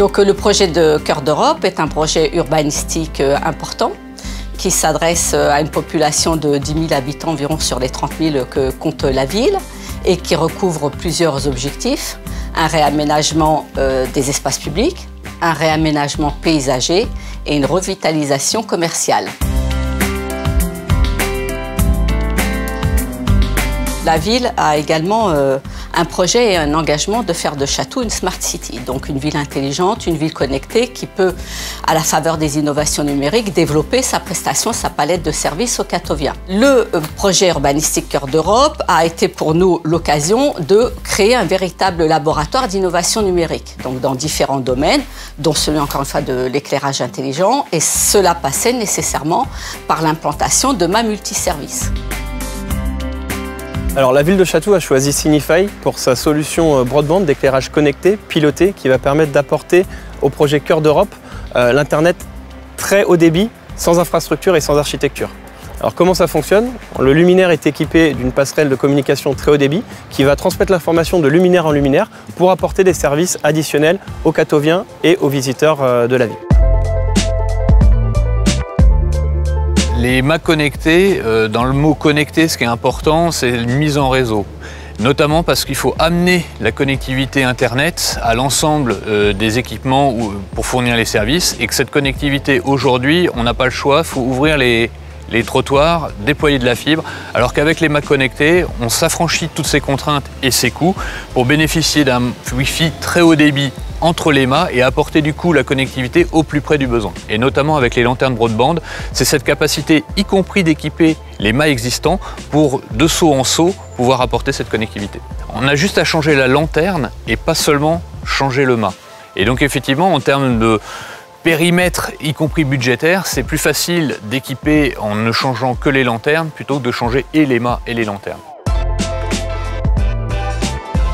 Donc le projet de Cœur d'Europe est un projet urbanistique important qui s'adresse à une population de 10 000 habitants environ sur les 30 000 que compte la ville et qui recouvre plusieurs objectifs. Un réaménagement des espaces publics, un réaménagement paysager et une revitalisation commerciale. La ville a également un projet et un engagement de faire de Chatou une Smart City, donc une ville intelligente, une ville connectée qui peut, à la faveur des innovations numériques, développer sa prestation, sa palette de services aux Catoviens. Le projet urbanistique Cœur d'Europe a été pour nous l'occasion de créer un véritable laboratoire d'innovation numérique, donc dans différents domaines, dont celui encore une fois de l'éclairage intelligent, et cela passait nécessairement par l'implantation de mâts multiservices. Alors la ville de Chatou a choisi Signify pour sa solution broadband d'éclairage connecté, piloté, qui va permettre d'apporter au projet Cœur d'Europe l'Internet très haut débit, sans infrastructure et sans architecture. Alors comment ça fonctionne? Le luminaire est équipé d'une passerelle de communication très haut débit qui va transmettre l'information de luminaire en luminaire pour apporter des services additionnels aux Catoviens et aux visiteurs de la ville. Les mâts connectés, dans le mot connecté, ce qui est important, c'est une mise en réseau. Notamment parce qu'il faut amener la connectivité Internet à l'ensemble des équipements pour fournir les services et que cette connectivité, aujourd'hui, on n'a pas le choix, il faut ouvrir les trottoirs, déployer de la fibre, alors qu'avec les mâts connectés, on s'affranchit de toutes ces contraintes et ces coûts pour bénéficier d'un Wi-Fi très haut débit entre les mâts et apporter du coup la connectivité au plus près du besoin. Et notamment avec les lanternes broadband, c'est cette capacité, y compris d'équiper les mâts existants, pour de saut en saut pouvoir apporter cette connectivité. On a juste à changer la lanterne et pas seulement changer le mât. Et donc effectivement, en termes de périmètre, y compris budgétaire, c'est plus facile d'équiper en ne changeant que les lanternes plutôt que de changer et les mâts et les lanternes.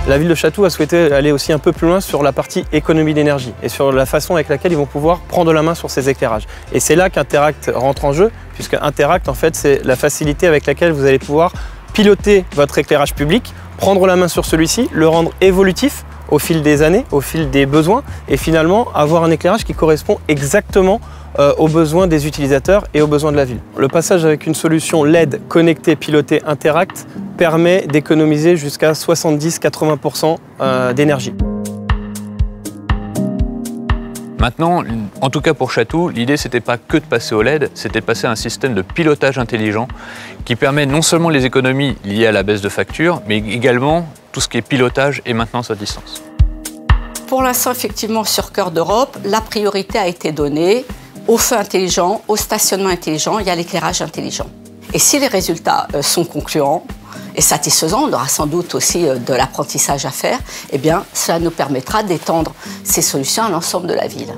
La ville de Chatou a souhaité aller aussi un peu plus loin sur la partie économie d'énergie et sur la façon avec laquelle ils vont pouvoir prendre la main sur ces éclairages. Et c'est là qu'Interact rentre en jeu, puisque Interact, en fait, c'est la facilité avec laquelle vous allez pouvoir piloter votre éclairage public, prendre la main sur celui-ci, le rendre évolutif au fil des années, au fil des besoins, et finalement avoir un éclairage qui correspond exactement aux besoins des utilisateurs et aux besoins de la ville. Le passage avec une solution LED connectée, pilotée, Interact permet d'économiser jusqu'à 70-80% d'énergie. Maintenant, en tout cas pour Chatou, l'idée c'était pas que de passer au LED, c'était de passer à un système de pilotage intelligent qui permet non seulement les économies liées à la baisse de facture, mais également tout ce qui est pilotage et maintenance à distance. Pour l'instant, effectivement, sur Cœur d'Europe, la priorité a été donnée au feu intelligent, au stationnement intelligent et à l'éclairage intelligent. Et si les résultats sont concluants et satisfaisants, on aura sans doute aussi de l'apprentissage à faire, eh bien, cela nous permettra d'étendre ces solutions à l'ensemble de la ville.